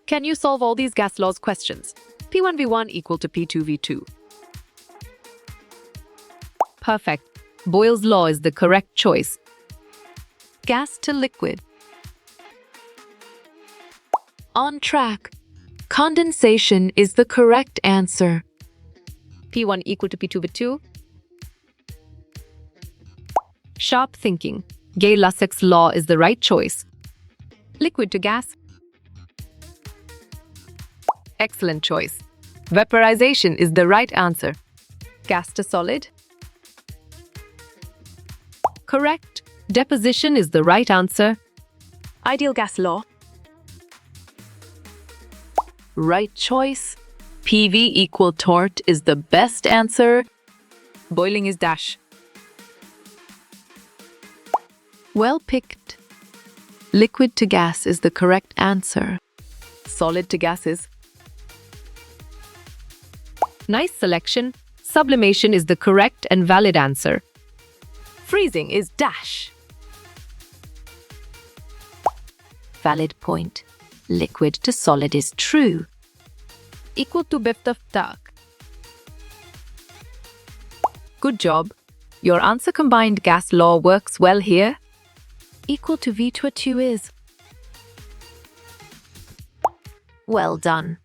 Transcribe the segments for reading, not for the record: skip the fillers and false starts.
Can you solve all these gas laws questions? P1v1 equal to P2v2. Perfect. Boyle's law is the correct choice. Gas to liquid. On track. Condensation is the correct answer. P1 equal to P2v2. Sharp thinking. Gay-Lussac's law is the right choice. Liquid to gas. Excellent choice. Vaporization is the right answer. Gas to solid. Correct. Deposition is the right answer. Ideal gas law. Right choice. PV equal torte is the best answer. Boiling is dash. Well picked. Liquid to gas is the correct answer. Solid to gases. Nice selection. Sublimation is the correct and valid answer. Freezing is dash. Valid point. Liquid to solid is true. Equal to biftaftak. Good job. Your answer combined gas law works well here. Equal to V to a 2 is. Well done.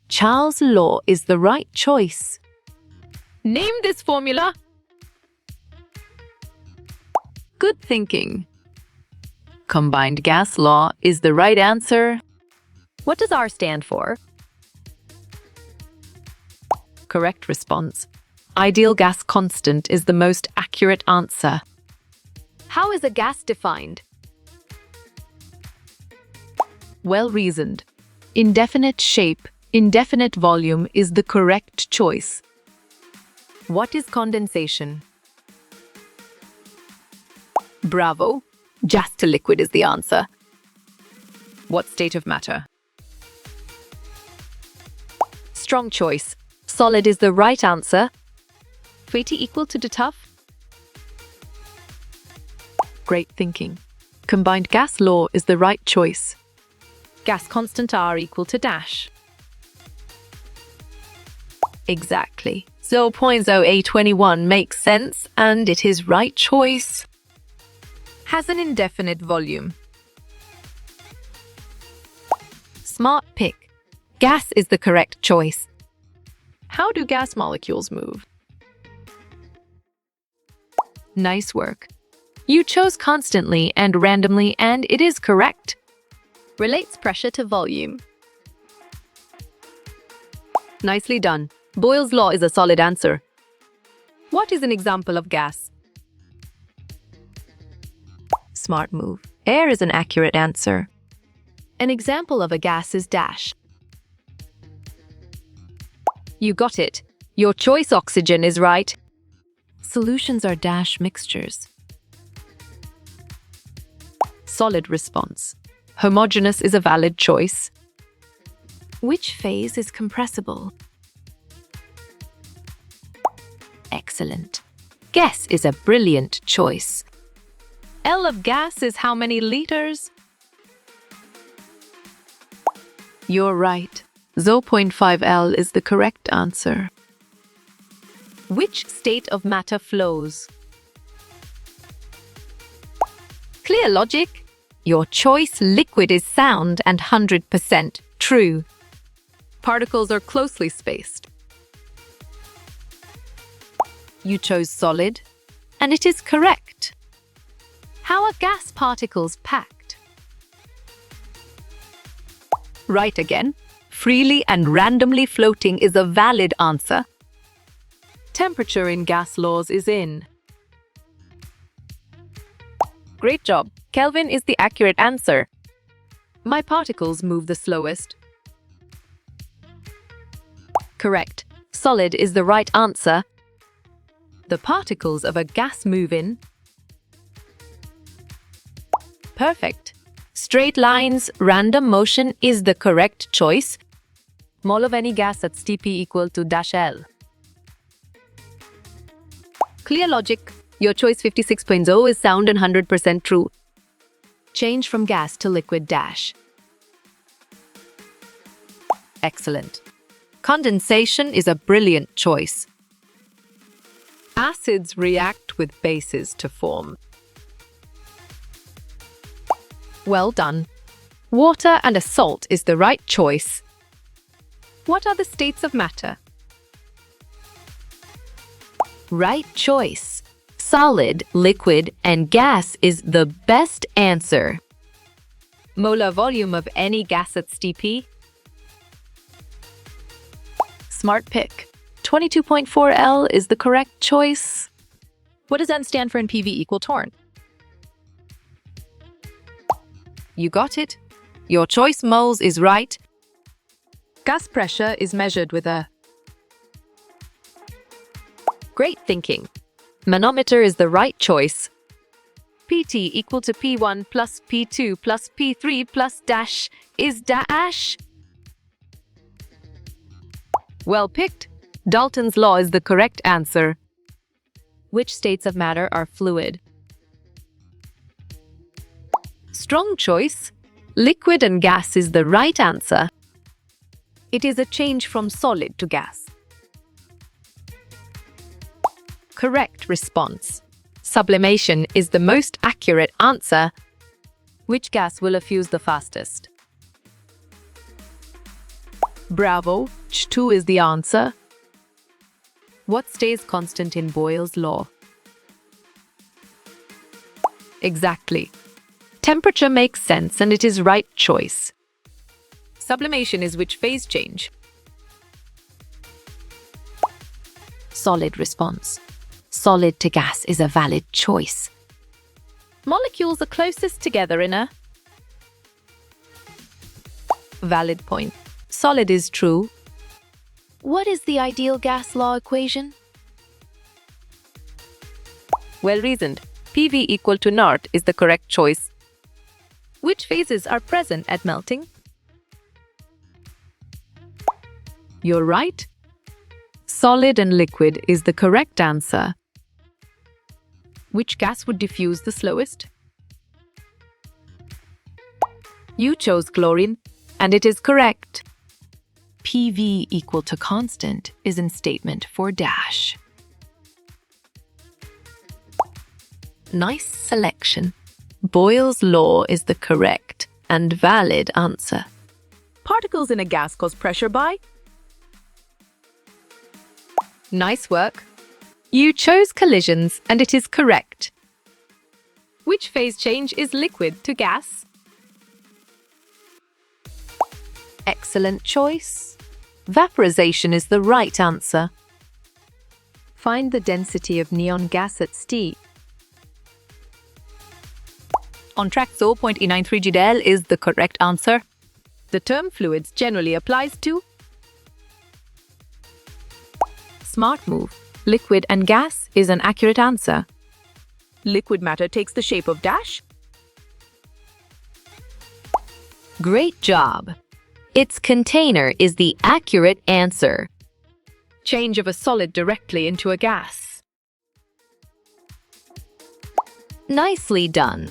Charles' law is the right choice. Name this formula. Good thinking. Combined gas law is the right answer. What does R stand for? Correct response. Ideal gas constant is the most accurate answer. How is a gas defined? Well reasoned. Indefinite shape, indefinite volume is the correct choice. What is condensation? Bravo. Gas to liquid is the answer. What state of matter? Strong choice. Solid is the right answer. Weighty equal to the tough? Great thinking. Combined gas law is the right choice. Gas constant R equal to dash. Exactly. 0.0821 makes sense and it is right choice. Has an indefinite volume. Smart pick. Gas is the correct choice. How do gas molecules move? Nice work. You chose constantly and randomly and it is correct. Relates pressure to volume. Nicely done. Boyle's law is a solid answer. What is an example of gas? Smart move. Air is an accurate answer. An example of a gas is dash. You got it. Your choice oxygen is right. Solutions are dash mixtures. Solid response. Homogeneous is a valid choice. Which phase is compressible? Excellent. Gas is a brilliant choice. L of gas is how many liters? You're right. 0.5 L is the correct answer. Which state of matter flows? Clear logic. Your choice liquid is sound and 100% true. Particles are closely spaced. You chose solid, and it is correct. How are gas particles packed? Right again. Freely and randomly floating is a valid answer. Temperature in gas laws is in. Great job. Kelvin is the accurate answer. My particles move the slowest. Correct. Solid is the right answer. The particles of a gas move in. Perfect. Straight lines, random motion is the correct choice. Mole of any gas at Tp equal to dash L. Clear logic. Your choice 56.0 is sound and 100% true. Change from gas to liquid dash. Excellent. Condensation is a brilliant choice. Acids react with bases to form. Well done. Water and a salt is the right choice. What are the states of matter? Right choice. Solid, liquid, and gas is the best answer. Molar volume of any gas at STP? Smart pick. 22.4 L is the correct choice. What does N stand for in PV equal torn? You got it. Your choice, moles, is right. Gas pressure is measured with a... Great thinking. Manometer is the right choice. PT equal to P1 plus P2 plus P3 plus dash is dash. Well picked. Dalton's law is the correct answer. Which states of matter are fluid? Strong choice. Liquid and gas is the right answer. It is a change from solid to gas. Correct response. Sublimation is the most accurate answer. Which gas will effuse the fastest? Bravo. H2 is the answer. What stays constant in Boyle's law? Exactly. Temperature makes sense and it is right choice. Sublimation is which phase change? Solid response. Solid to gas is a valid choice. Molecules are closest together in a... Valid point. Solid is true. What is the ideal gas law equation? Well reasoned. PV equal to naught is the correct choice. Which phases are present at melting? You're right. Solid and liquid is the correct answer. Which gas would diffuse the slowest? You chose chlorine, and it is correct. PV equal to constant is in statement for dash. Nice selection. Boyle's law is the correct and valid answer. Particles in a gas cause pressure by... Nice work. You chose collisions and it is correct. Which phase change is liquid to gas? Excellent choice. Vaporization is the right answer. Find the density of neon gas at ST. On track 0.E93 GDL is the correct answer. The term fluids generally applies to smart move. Liquid and gas is an accurate answer. Liquid matter takes the shape of dash. Great job. Its container is the accurate answer. Change of a solid directly into a gas. Nicely done.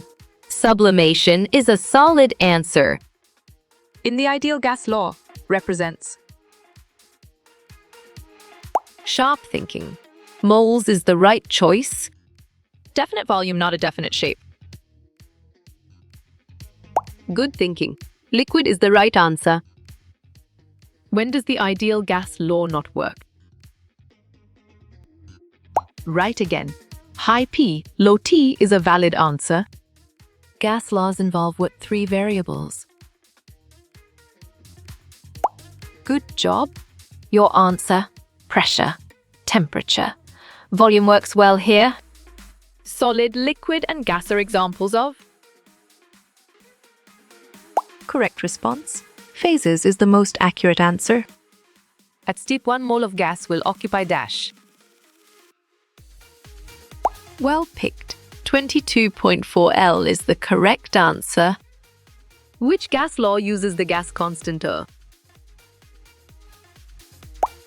Sublimation is a solid answer. In the ideal gas law, represents... Sharp thinking. Moles is the right choice. Definite volume, not a definite shape. Good thinking. Liquid is the right answer. When does the ideal gas law not work? Right again. High P, low T is a valid answer. Gas laws involve what three variables? Good job. Your answer: pressure, temperature. Volume works well here. Solid, liquid, and gas are examples of... Correct response. Phases is the most accurate answer. At step 1 mole of gas will occupy dash. Well picked. 22.4 L is the correct answer. Which gas law uses the gas constant R?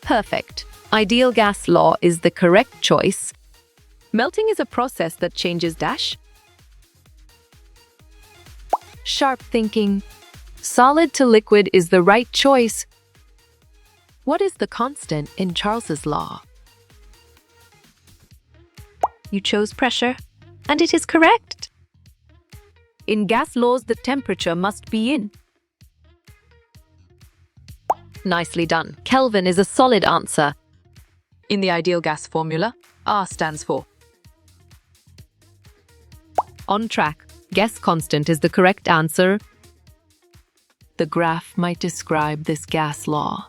Perfect. Ideal gas law is the correct choice. Melting is a process that changes dash. Sharp thinking. Solid to liquid is the right choice. What is the constant in Charles's law? You chose pressure, and it is correct. In gas laws, the temperature must be in. Nicely done. Kelvin is a solid answer. In the ideal gas formula, R stands for. On track. Guess constant is the correct answer. The graph might describe this gas law.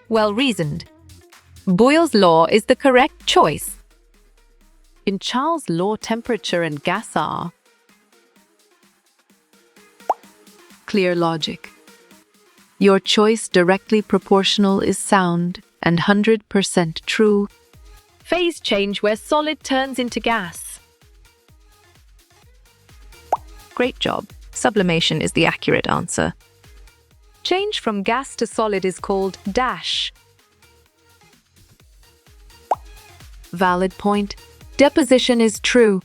Well reasoned. Boyle's law is the correct choice. In Charles' law, temperature and gas are. Clear logic. Your choice directly proportional is sound and 100% true. Phase change where solid turns into gas. Great job. Sublimation is the accurate answer. Change from gas to solid is called dash. Valid point. Deposition is true.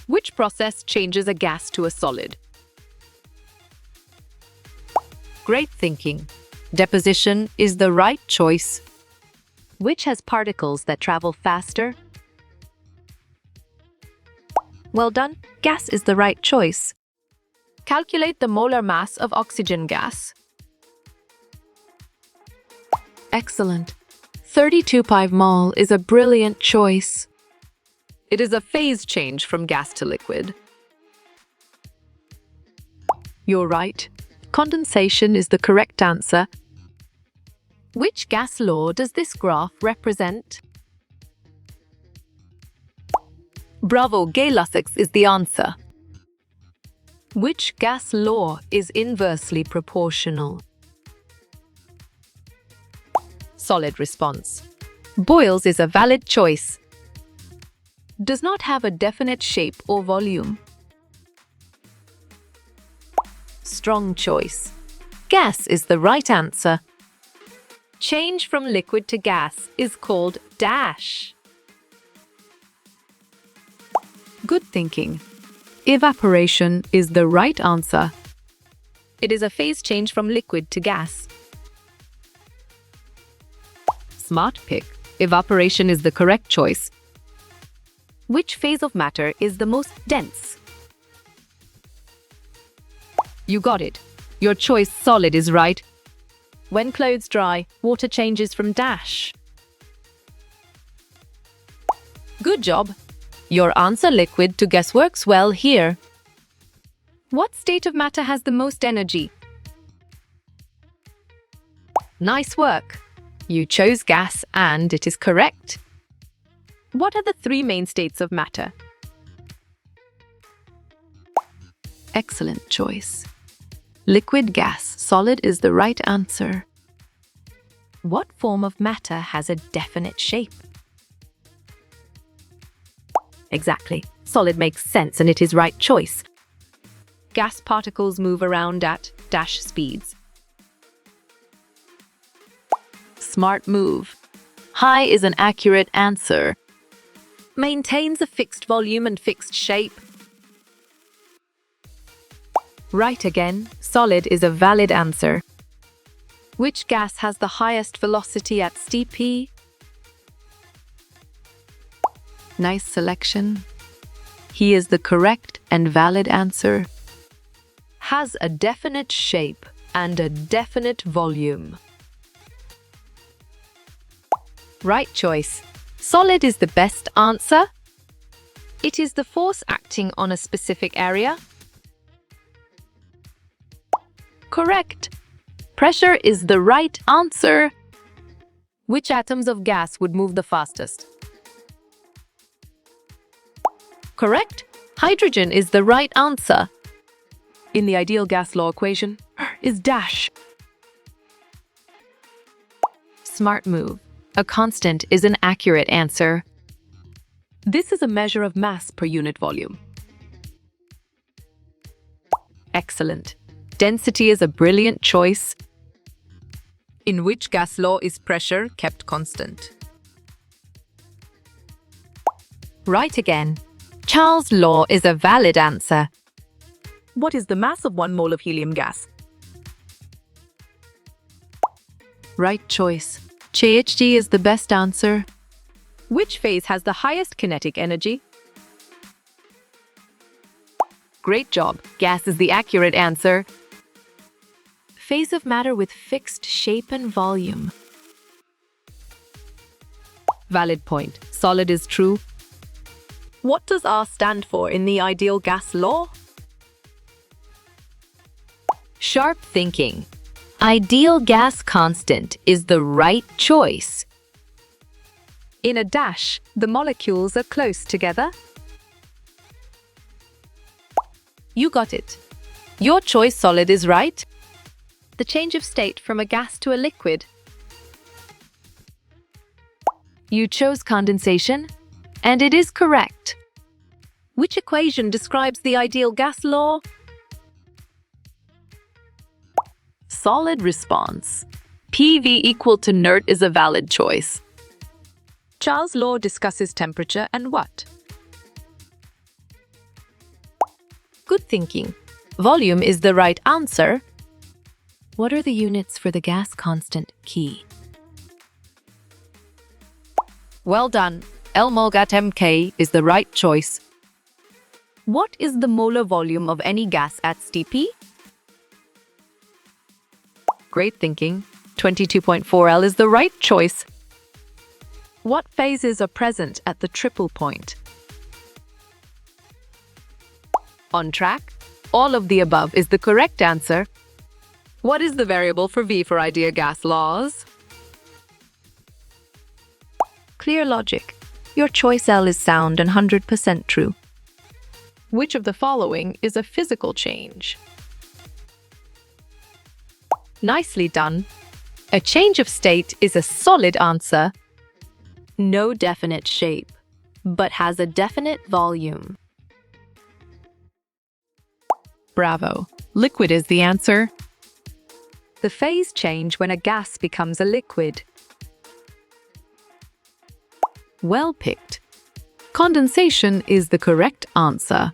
Which process changes a gas to a solid? Great thinking. Deposition is the right choice. Which has particles that travel faster? Well done. Gas is the right choice. Calculate the molar mass of oxygen gas. Excellent. 32 pi mol is a brilliant choice. It is a phase change from gas to liquid. You're right. Condensation is the correct answer. Which gas law does this graph represent? Bravo, Gay-Lussac is the answer. Which gas law is inversely proportional? Solid response. Boyle's is a valid choice. Does not have a definite shape or volume. Strong choice. Gas is the right answer. Change from liquid to gas is called dash. Good thinking. Evaporation is the right answer. It is a phase change from liquid to gas. Smart pick. Evaporation is the correct choice. Which phase of matter is the most dense? You got it. Your choice solid is right. When clothes dry, water changes from dash. Good job. Your answer liquid to gas works well here. What state of matter has the most energy? Nice work. You chose gas and it is correct. What are the three main states of matter? Excellent choice. Liquid, gas, solid is the right answer. What form of matter has a definite shape? Exactly. Solid makes sense and it is right choice. Gas particles move around at dash speeds. Smart move. High is an accurate answer. Maintains a fixed volume and fixed shape. Right again. Solid is a valid answer. Which gas has the highest velocity at Cp? Nice selection. He is the correct and valid answer. Has a definite shape and a definite volume. Right choice. Solid is the best answer. It is the force acting on a specific area. Correct. Pressure is the right answer. Which atoms of gas would move the fastest? Correct. Hydrogen is the right answer. In the ideal gas law equation, is dash. Smart move. A constant is an accurate answer. This is a measure of mass per unit volume. Excellent. Density is a brilliant choice. In which gas law is pressure kept constant? Right again. Charles' law is a valid answer. What is the mass of 1 mole of helium gas? Right choice. JHG is the best answer. Which phase has the highest kinetic energy? Great job. Gas is the accurate answer. Phase of matter with fixed shape and volume. Valid point. Solid is true. What does R stand for in the ideal gas law? Sharp thinking. Ideal gas constant is the right choice. In a dash, the molecules are close together. You got it. Your choice solid is right. The change of state from a gas to a liquid. You chose condensation, and it is correct. Which equation describes the ideal gas law? Solid response. PV equal to NERT is a valid choice. Charles' law discusses temperature and what? Good thinking. Volume is the right answer. What are the units for the gas constant key? Well done. L mol at mK is the right choice. What is the molar volume of any gas at Stp? Great thinking. 22.4 L is the right choice. What phases are present at the triple point? On track. All of the above is the correct answer. What is the variable for V for ideal gas laws? Clear logic. Your choice L is sound and 100% true. Which of the following is a physical change? Nicely done. A change of state is a solid answer. No definite shape, but has a definite volume. Bravo. Liquid is the answer. The phase change when a gas becomes a liquid. Well picked. Condensation is the correct answer.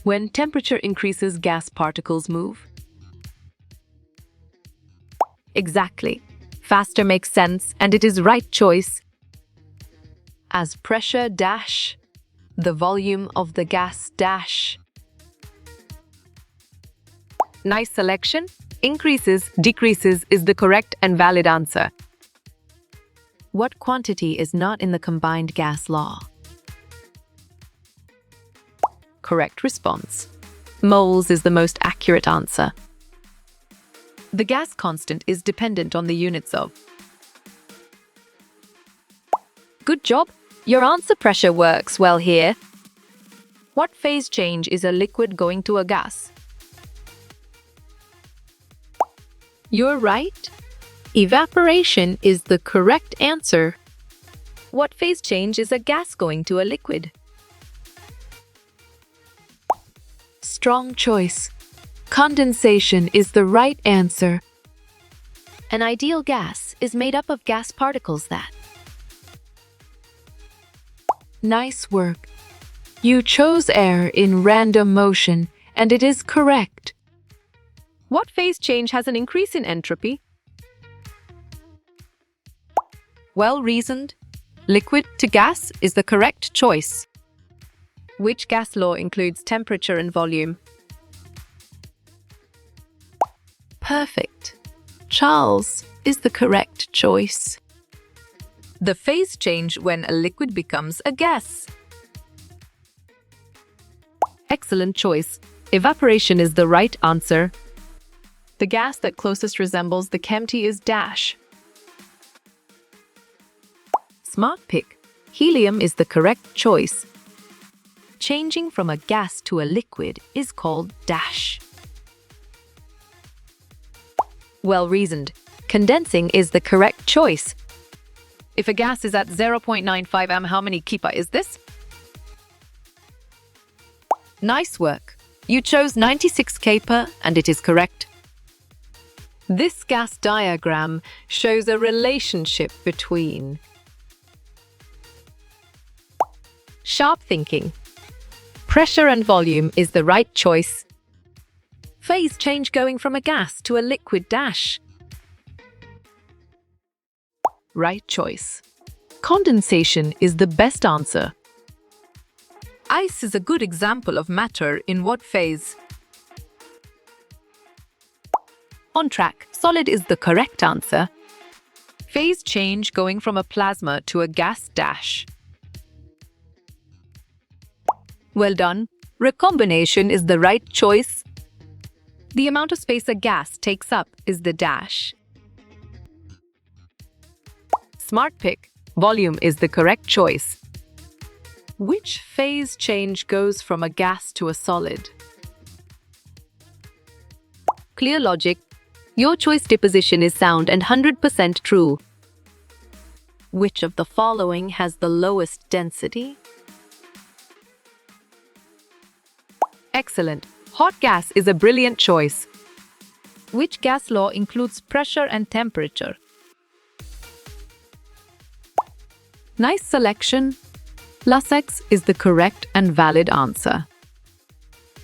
When temperature increases, gas particles move. Exactly. Faster makes sense, and it is right choice. As pressure dash, the volume of the gas dash. Nice selection. Increases, decreases is the correct and valid answer. What quantity is not in the combined gas law? Correct response. Moles is the most accurate answer. The gas constant is dependent on the units of. Good job. Your answer pressure works well here. What phase change is a liquid going to a gas? You're right. Evaporation is the correct answer. What phase change is a gas going to a liquid? Strong choice. Condensation is the right answer. An ideal gas is made up of gas particles that. Nice work. You chose air in random motion, and it is correct. What phase change has an increase in entropy? Well reasoned. Liquid to gas is the correct choice. Which gas law includes temperature and volume? Perfect. Charles is the correct choice. The phase change when a liquid becomes a gas. Excellent choice. Evaporation is the right answer. The gas that closest resembles the chemty is dash. Smart pick. Helium is the correct choice. Changing from a gas to a liquid is called dash. Well reasoned. Condensing is the correct choice. If a gas is at 0.95 m, how many kipa is this? Nice work. You chose 96 kpa, and it is correct. This gas diagram shows a relationship between sharp thinking. Pressure and volume is the right choice. Phase change going from a gas to a liquid dash. Right choice. Condensation is the best answer. Ice is a good example of matter in what phase? On track. Solid is the correct answer. Phase change going from a plasma to a gas dash. Well done. Recombination is the right choice. The amount of space a gas takes up is the dash. Smart pick. Volume is the correct choice. Which phase change goes from a gas to a solid? Clear logic. Your choice deposition is sound and 100% true. Which of the following has the lowest density? Excellent. Hot gas is a brilliant choice. Which gas law includes pressure and temperature? Nice selection. Lassex is the correct and valid answer.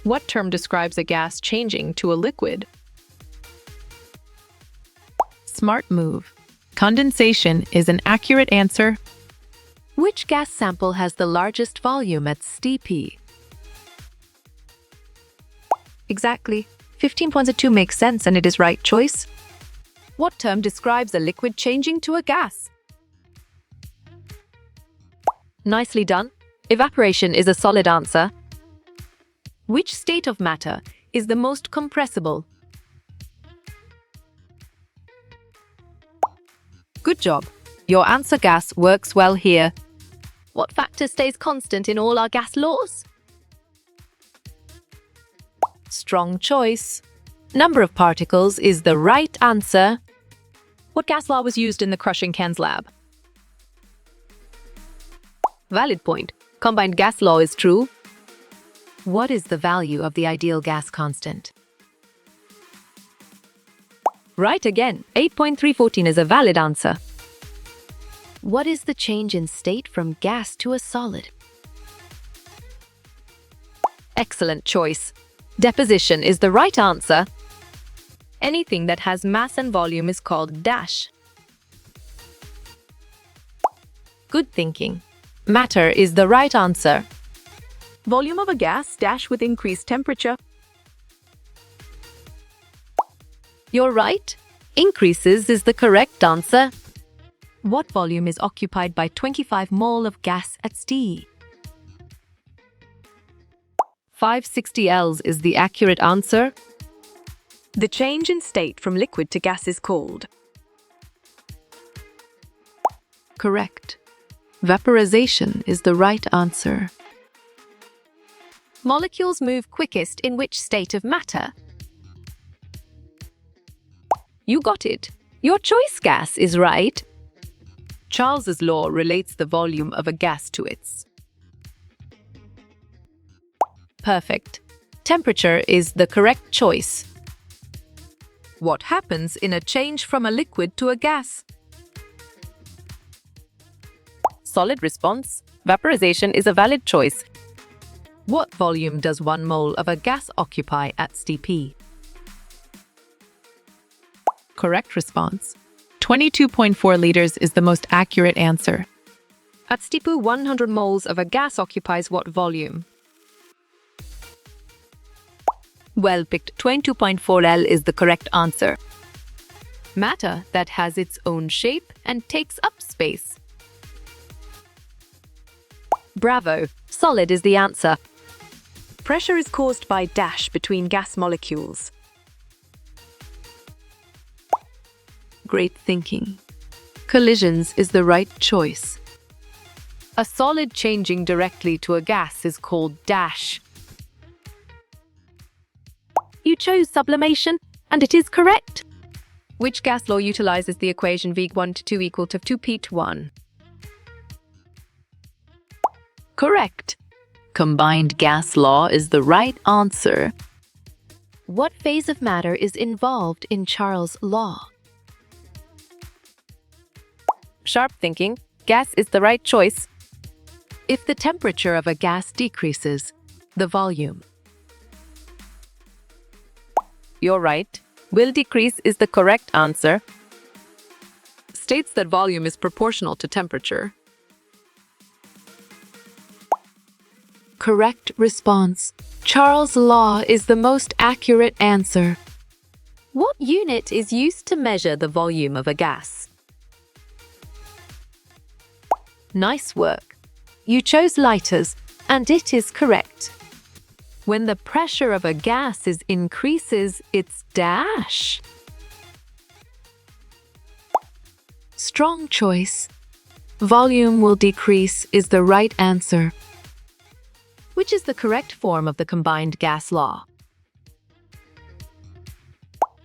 What term describes a gas changing to a liquid? Smart move. Condensation is an accurate answer. Which gas sample has the largest volume at STP? Exactly. 15.2 makes sense and it is right choice. What term describes a liquid changing to a gas? Nicely done. Evaporation is a solid answer. Which state of matter is the most compressible? Good job. Your answer gas works well here. What factor stays constant in all our gas laws? Strong choice. Number of particles is the right answer. What gas law was used in the crushing cans lab? Valid point. Combined gas law is true. What is the value of the ideal gas constant? Right again. 8.314 is a valid answer. What is the change in state from gas to a solid? Excellent choice. Deposition is the right answer. Anything that has mass and volume is called dash. Good thinking. Matter is the right answer. Volume of a gas dash with increased temperature. You're right. Increases is the correct answer. What volume is occupied by 25 mole of gas at STE? 560 Ls is the accurate answer. The change in state from liquid to gas is called. Correct. Vaporization is the right answer. Molecules move quickest in which state of matter? You got it. Your choice gas is right. Charles's law relates the volume of a gas to its. Perfect. Temperature is the correct choice. What happens in a change from a liquid to a gas? Solid response. Vaporization is a valid choice. What volume does 1 mole of a gas occupy at STP? Correct response. 22.4 liters is the most accurate answer. At STP, 100 moles of a gas occupies what volume? Well picked. 22.4 L is the correct answer. Matter that has its own shape and takes up space. Bravo. Solid is the answer. Pressure is caused by dash between gas molecules. Great thinking. Collisions is the right choice. A solid changing directly to a gas is called dash. You chose sublimation, and it is correct. Which gas law utilizes the equation V1 to 2 equal to 2p to 1? Correct. Combined gas law is the right answer. What phase of matter is involved in Charles' law? Sharp thinking. Gas is the right choice. If the temperature of a gas decreases, the volume. You're right. Will decrease is the correct answer. states that volume is proportional to temperature. Correct response. Charles' law is the most accurate answer. What unit is used to measure the volume of a gas? Nice work. You chose liters, and it is correct. When the pressure of a gas increases, it's dash. Strong choice. Volume will decrease is the right answer. Which is the correct form of the combined gas law?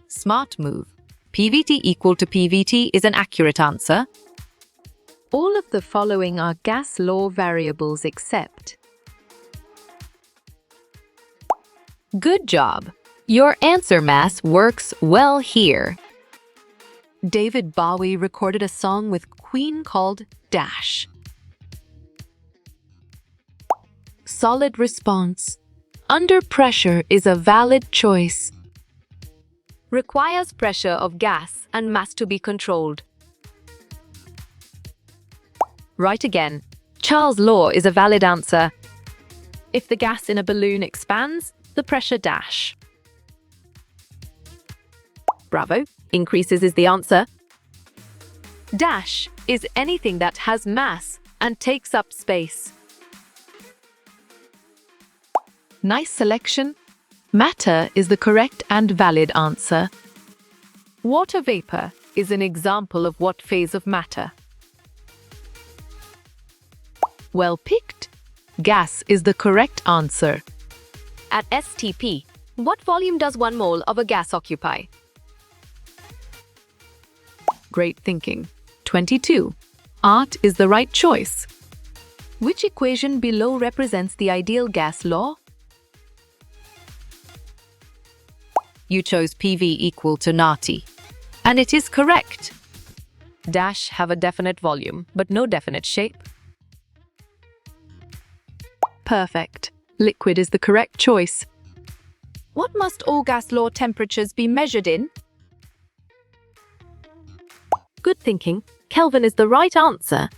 Smart move. PVT equal to PVT is an accurate answer. All of the following are gas law variables except. Good job. Your answer mass works well here. David Bowie recorded a song with Queen called Dash. Solid response. Under pressure is a valid choice. Requires pressure of gas and mass to be controlled. Right again. Charles' law is a valid answer. If the gas in a balloon expands, the pressure dash. Bravo. Increases is the answer. Dash is anything that has mass and takes up space. Nice selection. Matter is the correct and valid answer. Water vapor is an example of what phase of matter? Well picked. Gas is the correct answer. At STP, what volume does 1 mole of a gas occupy? Great thinking. 22. Art is the right choice. Which equation below represents the ideal gas law? You chose PV equal to nARTI. And it is correct. Dash have a definite volume, but no definite shape. Perfect. Liquid is the correct choice. What must all gas law temperatures be measured in? Good thinking. Kelvin is the right answer.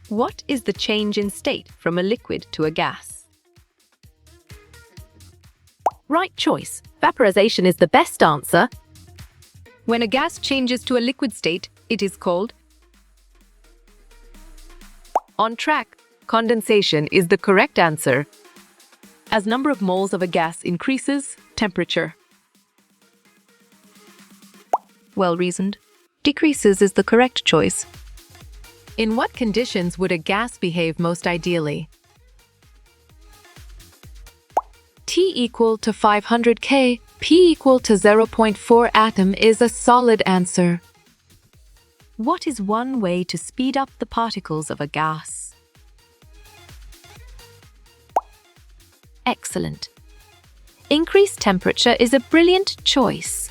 What is the change in state from a liquid to a gas? Right choice. Vaporization is the best answer. When a gas changes to a liquid state, it is called. On track. Condensation is the correct answer. As number of moles of a gas increases, temperature. Well reasoned. Decreases is the correct choice. In what conditions would a gas behave most ideally? T equal to 500 K, P equal to 0.4 atom is a solid answer. What is one way to speed up the particles of a gas? Excellent. Increased temperature is a brilliant choice.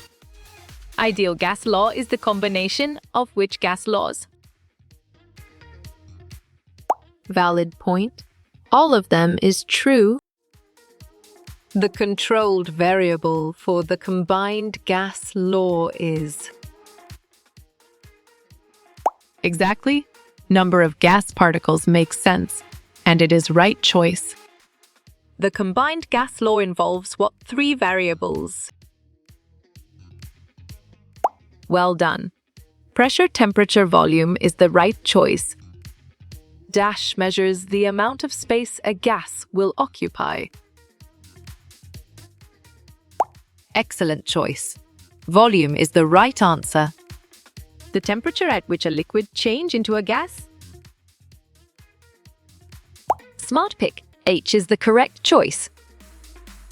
Ideal gas law is the combination of which gas laws? Valid point. All of them is true. The controlled variable for the combined gas law is Exactly. Number of gas particles makes sense, and it is right choice. the combined gas law involves what 3 variables? Well done. Pressure, temperature, volume is the right choice. Dash measures the amount of space a gas will occupy. Excellent choice. Volume is the right answer. The temperature at which a liquid changes into a gas? Smart pick. H is the correct choice.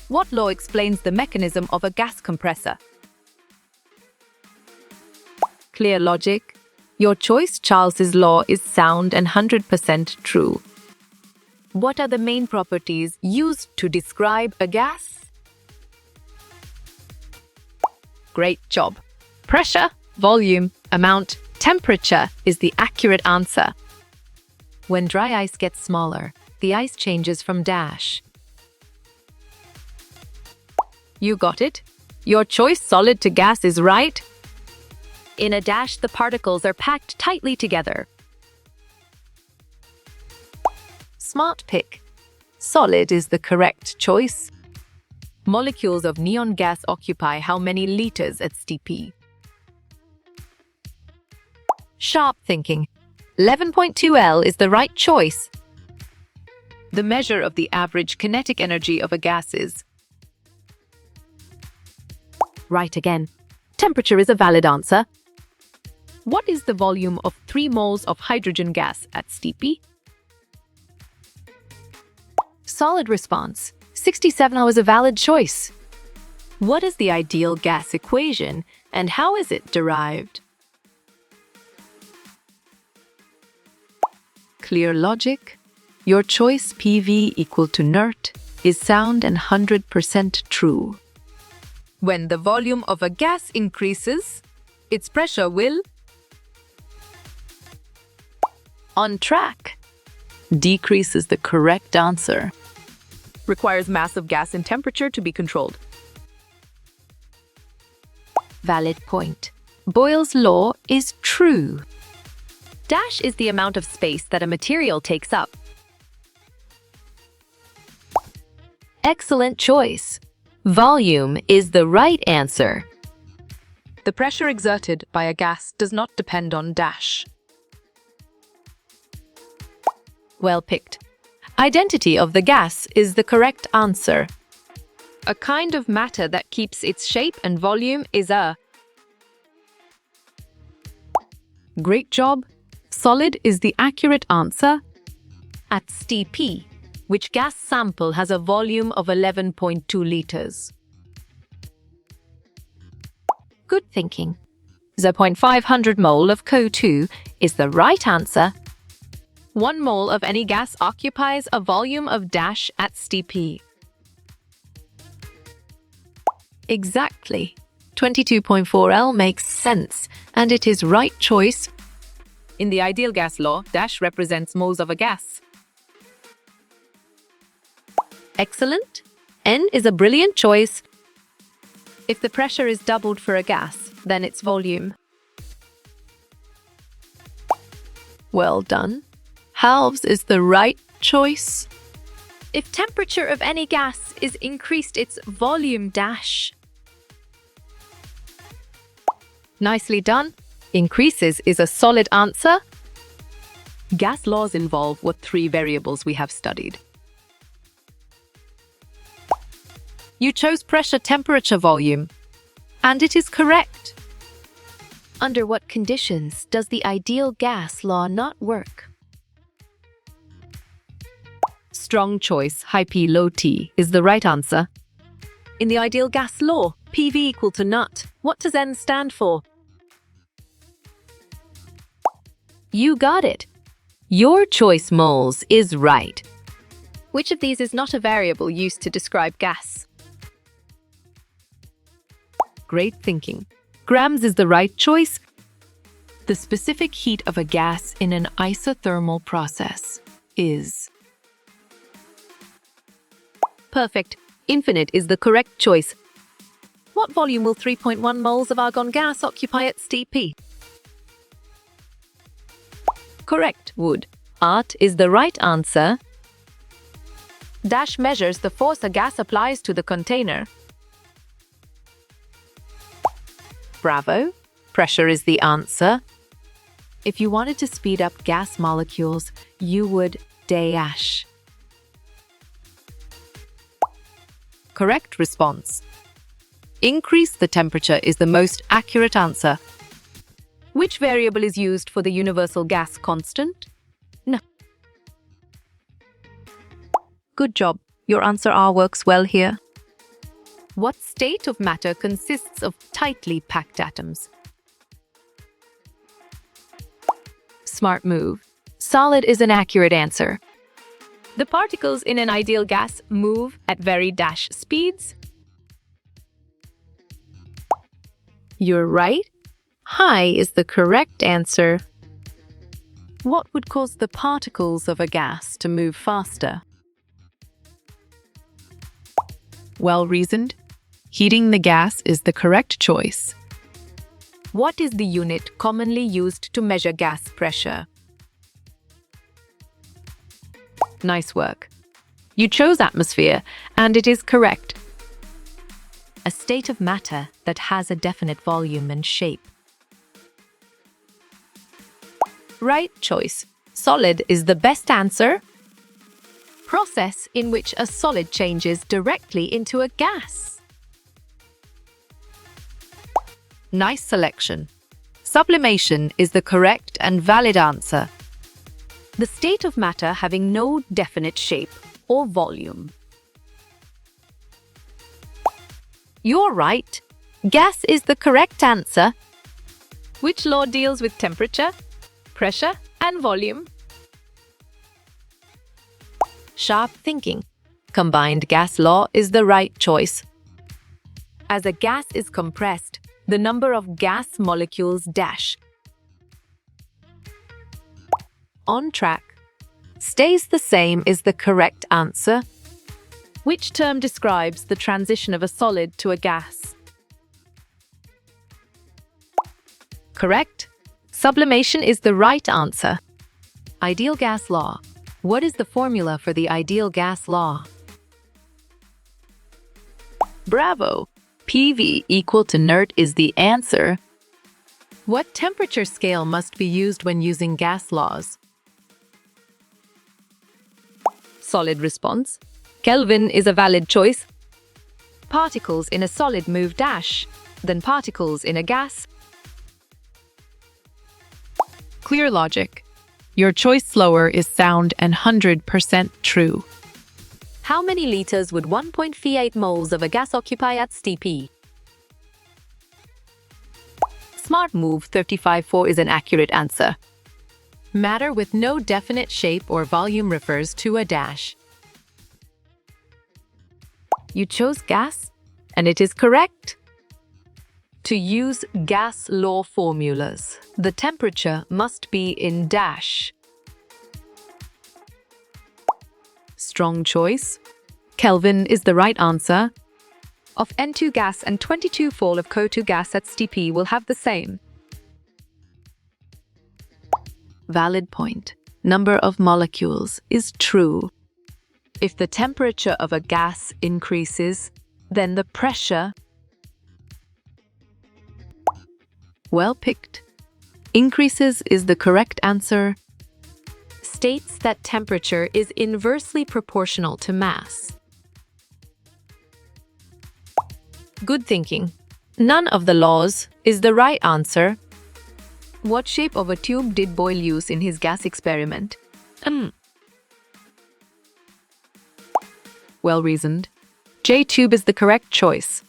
What law explains the mechanism of a gas compressor? Clear logic. Your choice, Charles's law, is sound and 100% true. What are the main properties used to describe a gas? Great job. Pressure, volume, amount, temperature is the accurate answer. When dry ice gets smaller, the ice changes from dash. You got it? Your choice, solid to gas, is right. In a dash, the particles are packed tightly together. Smart pick. Solid is the correct choice. Molecules of neon gas occupy how many liters at STP? Sharp thinking. 11.2 L is the right choice. The measure of the average kinetic energy of a gas is. Right again. Temperature is a valid answer. What is the volume of 3 moles of hydrogen gas at STP? Solid response. 67 is a valid choice. What is the ideal gas equation and how is it derived? Clear logic. Your choice PV equal to NERT is sound and 100% true. When the volume of a gas increases, its pressure will on track. Decrease is the correct answer. Requires mass of gas and temperature to be controlled. Valid point. Boyle's law is true. Dash is the amount of space that a material takes up. Excellent choice. Volume is the right answer. The pressure exerted by a gas does not depend on dash. Well picked. Identity of the gas is the correct answer. A kind of matter that keeps its shape and volume is a. Great job. Solid is the accurate answer. At STP, which gas sample has a volume of 11.2 liters? Good thinking. 0.500 mole of CO2 is the right answer. 1 mole of any gas occupies a volume of dash at STP. Exactly. 22.4 L makes sense, and it is right choice. In the ideal gas law, dash represents moles of a gas. Excellent. N is a brilliant choice. If the pressure is doubled for a gas, then its volume. Well done. Halves is the right choice. If temperature of any gas is increased, its volume dash. Nicely done. Increases is a solid answer. Gas laws involve what 3 variables we have studied? You chose pressure, temperature, volume. And it is correct. Under what conditions does the ideal gas law not work? Strong choice, high P, low T is the right answer. In the ideal gas law, PV equal to NUT. What does N stand for? You got it. Your choice moles is right. Which of these is not a variable used to describe gas? Great thinking. Grams is the right choice. The specific heat of a gas in an isothermal process is. Perfect. Infinite is the correct choice. What volume will 3.1 moles of argon gas occupy at STP? Correct, Wood. Art is the right answer. Dash measures the force a gas applies to the container. Bravo. Pressure is the answer. If you wanted to speed up gas molecules, you would dash. Correct response. Increase the temperature is the most accurate answer. Which variable is used for the universal gas constant? No. Good job. Your answer R works well here. What state of matter consists of tightly packed atoms? Smart move. Solid is an accurate answer. The particles in an ideal gas move at very dash speeds. You're right. High is the correct answer. What would cause the particles of a gas to move faster? Well reasoned. Heating the gas is the correct choice. What is the unit commonly used to measure gas pressure? Nice work. You chose atmosphere, and it is correct. A state of matter that has a definite volume and shape. Right choice. Solid is the best answer. Process in which a solid changes directly into a gas. Nice selection. Sublimation is the correct and valid answer. The state of matter having no definite shape or volume. You're right. Gas is the correct answer. Which law deals with temperature, pressure, and volume? Sharp thinking. Combined gas law is the right choice. As a gas is compressed, the number of gas molecules dash. On track. Stays the same is the correct answer. Which term describes the transition of a solid to a gas? Correct. Sublimation is the right answer. Ideal gas law. What is the formula for the ideal gas law? Bravo! PV equal to NERT is the answer. What temperature scale must be used when using gas laws? Solid response. Kelvin is a valid choice. Particles in a solid move dash than particles in a gas. Clear logic. Your choice slower is sound and 100% true. How many liters would 1.38 moles of a gas occupy at STP? Smart move 35.4 is an accurate answer. Matter with no definite shape or volume refers to a dash. You chose gas, and it is correct. To use gas law formulas, the temperature must be in dash. Strong choice. Kelvin is the right answer. Of N2 gas and 22 fall of CO2 gas at STP will have the same. Valid point. Number of molecules is true. If the temperature of a gas increases, then the pressure. Well picked. Increases is the correct answer. States that temperature is inversely proportional to mass. Good thinking. None of the laws is the right answer. What shape of a tube did Boyle use in his gas experiment? Well reasoned. J-tube is the correct choice.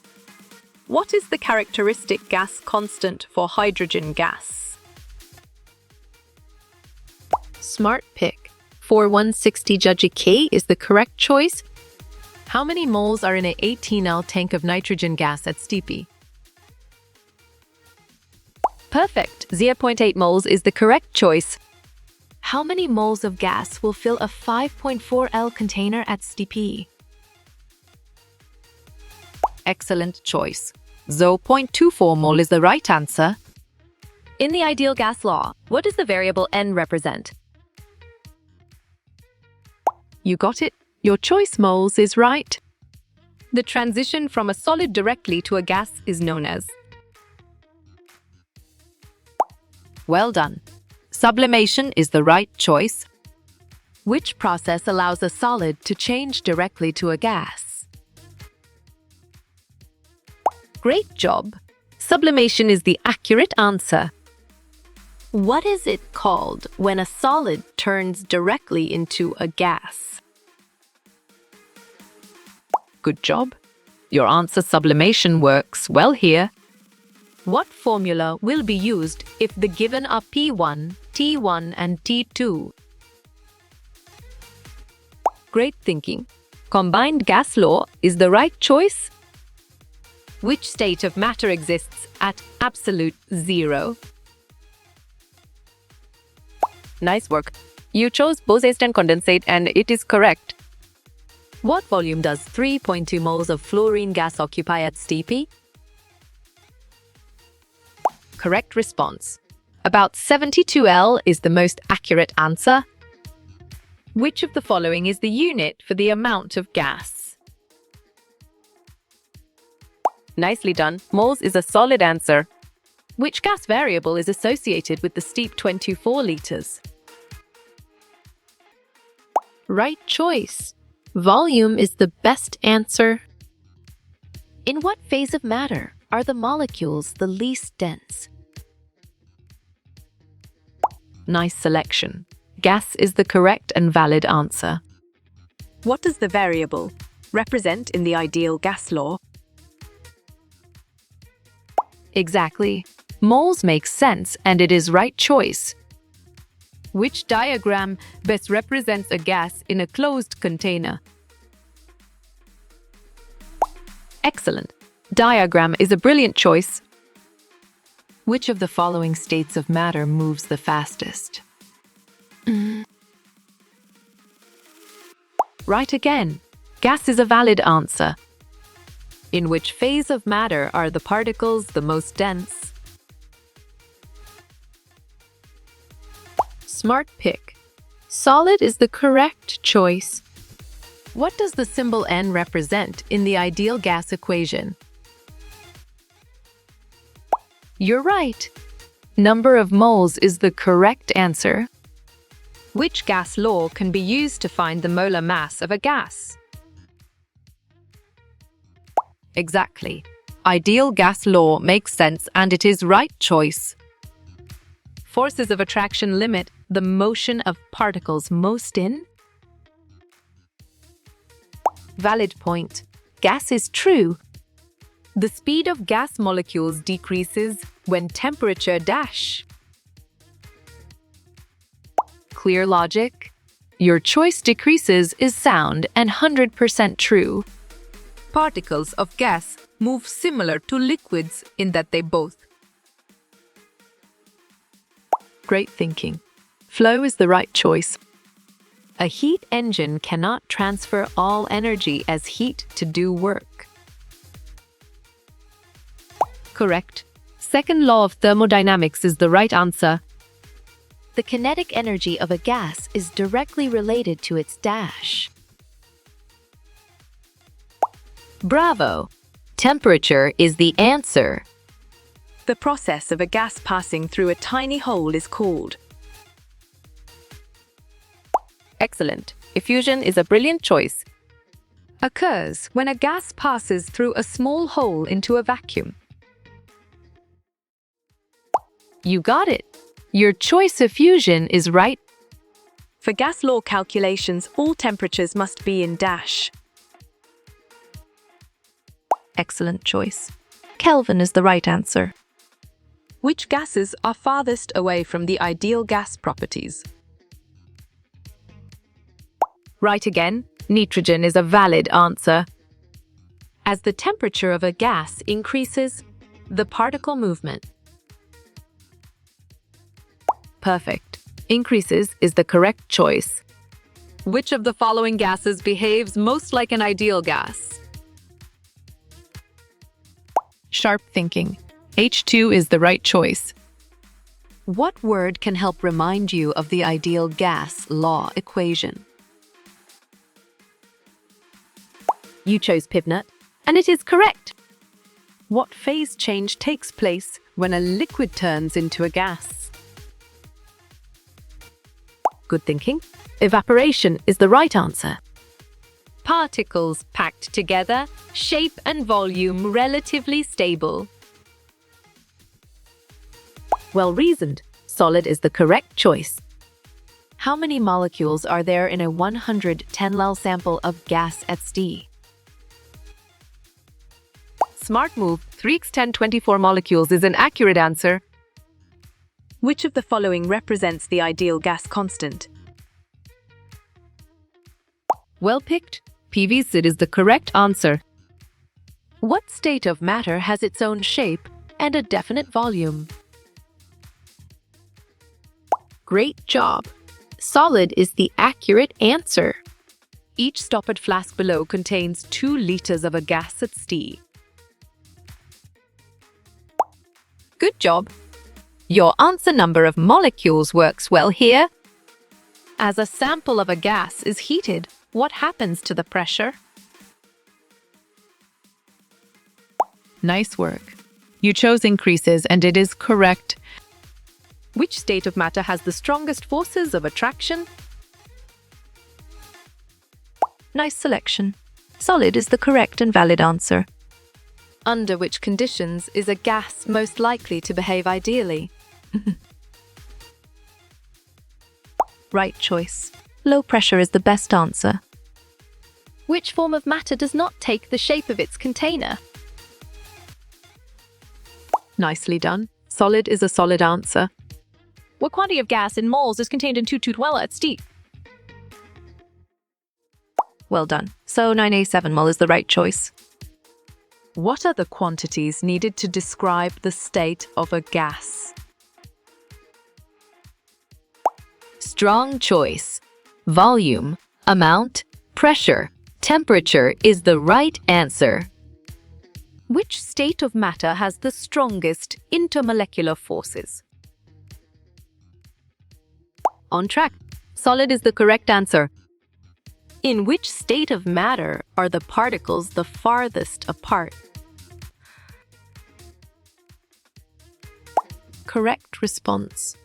What is the characteristic gas constant for hydrogen gas? Smart pick. 4160 Judgy K is the correct choice. How many moles are in an 18L tank of nitrogen gas at STP? Perfect. 0.8 moles is the correct choice. How many moles of gas will fill a 5.4L container at STP? Excellent choice. 0.24 mole is the right answer. In the ideal gas law, what does the variable N represent? You got it. Your choice moles is right. The transition from a solid directly to a gas is known as. Well done. Sublimation is the right choice. Which process allows a solid to change directly to a gas? Great job. Sublimation is the accurate answer. What is it called when a solid turns directly into a gas? Good job. Your answer sublimation works well here. What formula will be used if the given are P1, T1, and T2? Great thinking. Combined gas law is the right choice. Which state of matter exists at absolute zero? Nice work. You chose Bose-Einstein condensate and it is correct. What volume does 3.2 moles of fluorine gas occupy at STP? correct response. About 72L is the most accurate answer. Which of the following is the unit for the amount of gas? Nicely done. Moles is a solid answer. Which gas variable is associated with the steep 24 liters? Right choice. Volume is the best answer. In what phase of matter are the molecules the least dense? Nice selection. Gas is the correct and valid answer. What does the variable represent in the ideal gas law? Exactly. Moles make sense and it is right choice. Which diagram best represents a gas in a closed container? Excellent. Diagram is a brilliant choice. Which of the following states of matter moves the fastest? Right again. Gas is a valid answer. In which phase of matter are the particles the most dense? Smart pick. Solid is the correct choice. What does the symbol N represent in the ideal gas equation? You're right. Number of moles is the correct answer. Which gas law can be used to find the molar mass of a gas? Exactly. Ideal gas law makes sense and it is right choice. Forces of attraction limit the motion of particles most in? Valid point. Gas is true. The speed of gas molecules decreases when temperature dash. Clear logic. Your choice decreases is sound and 100% true. Particles of gas move similar to liquids in that they both. Great thinking. Flow is the right choice. A heat engine cannot transfer all energy as heat to do work. Correct. Second law of thermodynamics is the right answer. The kinetic energy of a gas is directly related to its dash. Bravo! Temperature is the answer. The process of a gas passing through a tiny hole is called. Excellent. Effusion is a brilliant choice. Occurs when a gas passes through a small hole into a vacuum. You got it. Your choice of fusion is right. For gas law calculations, all temperatures must be in dash. Excellent choice. Kelvin is the right answer. Which gases are farthest away from the ideal gas properties? Right again. Nitrogen is a valid answer. As the temperature of a gas increases, the particle movement. Perfect. Increases is the correct choice. Which of the following gases behaves most like an ideal gas? Sharp thinking. H2 is the right choice. What word can help remind you of the ideal gas law equation? You chose Pivnut, and it is correct. What phase change takes place when a liquid turns into a gas? Good thinking. Evaporation is the right answer. Particles packed together, shape and volume relatively stable. Well reasoned. Solid is the correct choice. How many molecules are there in a 110 L sample of gas at STI? Smart move. 3x10 24 molecules is an accurate answer. Which of the following represents the ideal gas constant? Well picked. PV-SID is the correct answer. What state of matter has its own shape and a definite volume? Great job. Solid is the accurate answer. Each stoppered flask below contains 2 liters of a gas at STI. Good job. Your answer number of molecules works well here. As a sample of a gas is heated, what happens to the pressure? Nice work. You chose increases, and it is correct. Which state of matter has the strongest forces of attraction? Nice selection. Solid is the correct and valid answer. Under which conditions is a gas most likely to behave ideally? Right choice. Low pressure is the best answer. Which form of matter does not take the shape of its container? Nicely done. Solid is a solid answer. What quantity of gas in moles is contained in 2 Well at Steve? Well done. So 9A7 mol is the right choice. What are the quantities needed to describe the state of a gas? Strong choice. Volume, amount, pressure, temperature is the right answer. Which state of matter has the strongest intermolecular forces? On track. Solid is the correct answer. In which state of matter are the particles the farthest apart? Correct response.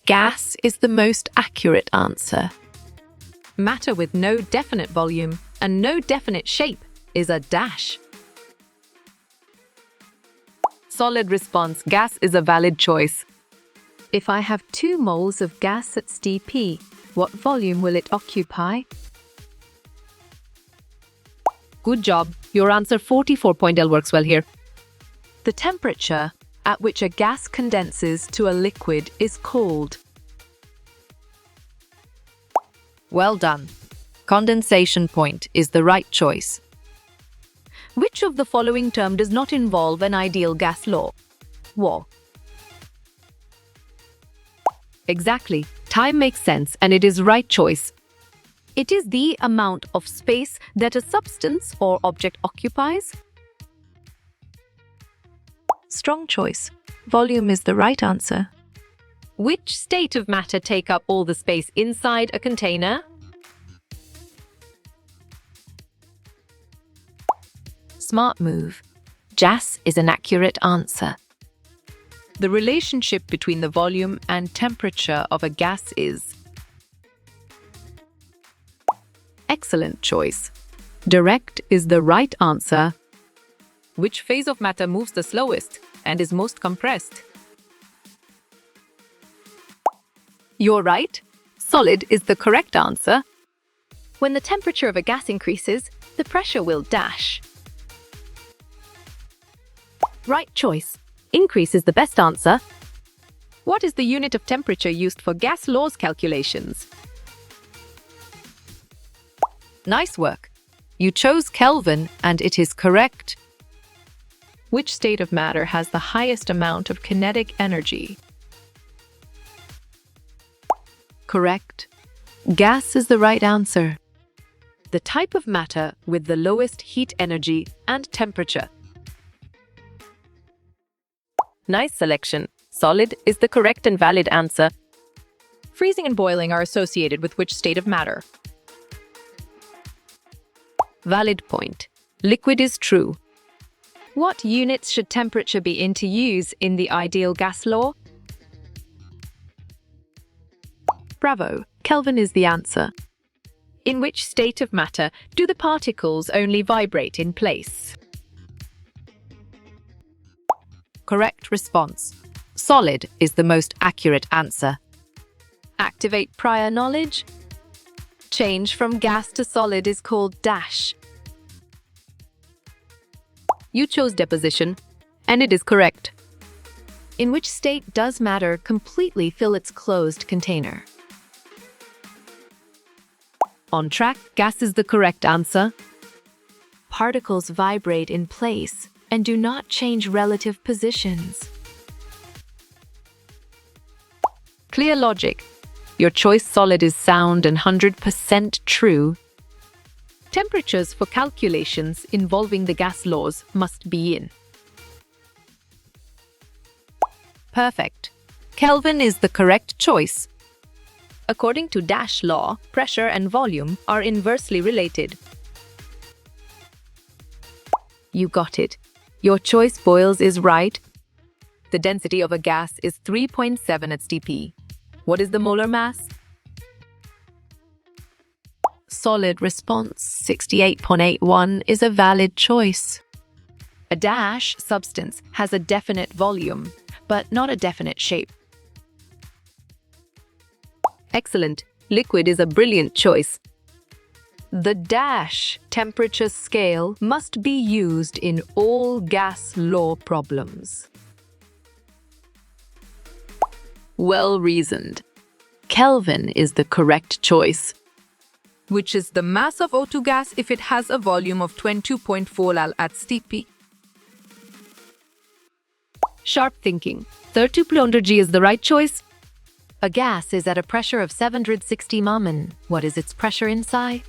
Gas is the most accurate answer. Matter with no definite volume and no definite shape is a dash. Solid response. Gas is a valid choice. If I have 2 moles of gas at Stp, what volume will it occupy? Good job. Your answer 44.L works well here. The temperature at which a gas condenses to a liquid is called. Well done. Condensation point is the right choice. Which of the following term does not involve an ideal gas law? War. Exactly. Time makes sense and it is right choice. It is the amount of space that a substance or object occupies. Strong choice. Volume is the right answer. Which state of matter take up all the space inside a container? Smart move. Gas is an accurate answer. The relationship between the volume and temperature of a gas is. Excellent choice. Direct is the right answer. Which phase of matter moves the slowest and is most compressed? You're right. Solid is the correct answer. When the temperature of a gas increases, the pressure will dash. Right choice. Increase is the best answer. What is the unit of temperature used for gas laws calculations? Nice work. You chose Kelvin and it is correct. Which state of matter has the highest amount of kinetic energy? Correct. Gas is the right answer. The type of matter with the lowest heat energy and temperature. Nice selection. Solid is the correct and valid answer. Freezing and boiling are associated with which state of matter? Valid point. Liquid is true. What units should temperature be in to use in the ideal gas law? Bravo. Kelvin is the answer. In which state of matter do the particles only vibrate in place? Correct response. Solid is the most accurate answer. Activate prior knowledge. Change from gas to solid is called dash. You chose deposition, and it is correct. In which state does matter completely fill its closed container? On track, gas is the correct answer. Particles vibrate in place and do not change relative positions. Clear logic. Your choice solid is sound and 100% true. Temperatures for calculations involving the gas laws must be in Perfect. Kelvin is the correct choice. According to Dash law, pressure and volume are inversely related. You got it. Your choice, Boyles, is right. The density of a gas is 3.7 at Stp. What is the molar mass? Solid response 68.81 is a valid choice. A dash substance has a definite volume, but not a definite shape. Excellent. Liquid is a brilliant choice. The dash temperature scale must be used in all gas law problems. Well reasoned. Kelvin is the correct choice, which is the mass of O2 gas if it has a volume of 22.4 L at Stp. Sharp thinking. 32 G is the right choice. A gas is at a pressure of 760 Maman. What is its pressure inside?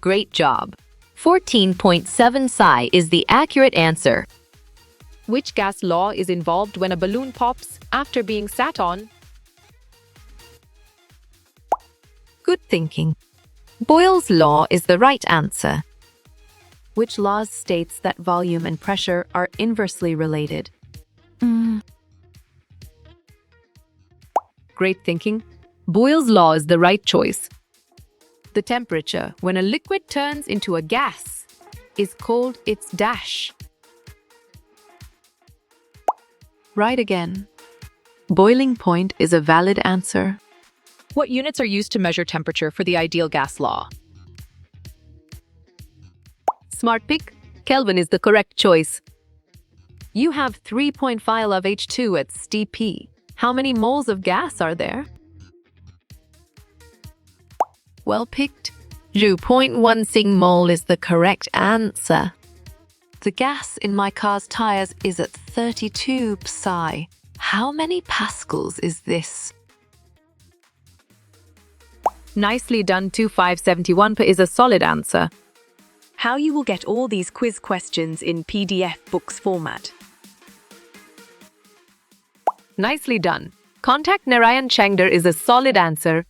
Great job. 14.7 psi is the accurate answer. Which gas law is involved when a balloon pops after being sat on? Good thinking. Boyle's law is the right answer. Which law states that volume and pressure are inversely related? Great thinking. Boyle's law is the right choice. The temperature when a liquid turns into a gas is called its dash. Right again. Boiling point is a valid answer. What units are used to measure temperature for the ideal gas law? Smart pick. Kelvin is the correct choice. You have 3.5 of H2 at Stp. How many moles of gas are there? Well picked. 0.16 mole is the correct answer. The gas in my car's tires is at 32 psi. How many pascals is this? Nicely done. 2571 is a solid answer. How you will get all these quiz questions in PDF books format. Nicely done. Contact Narayan Changdar is a solid answer.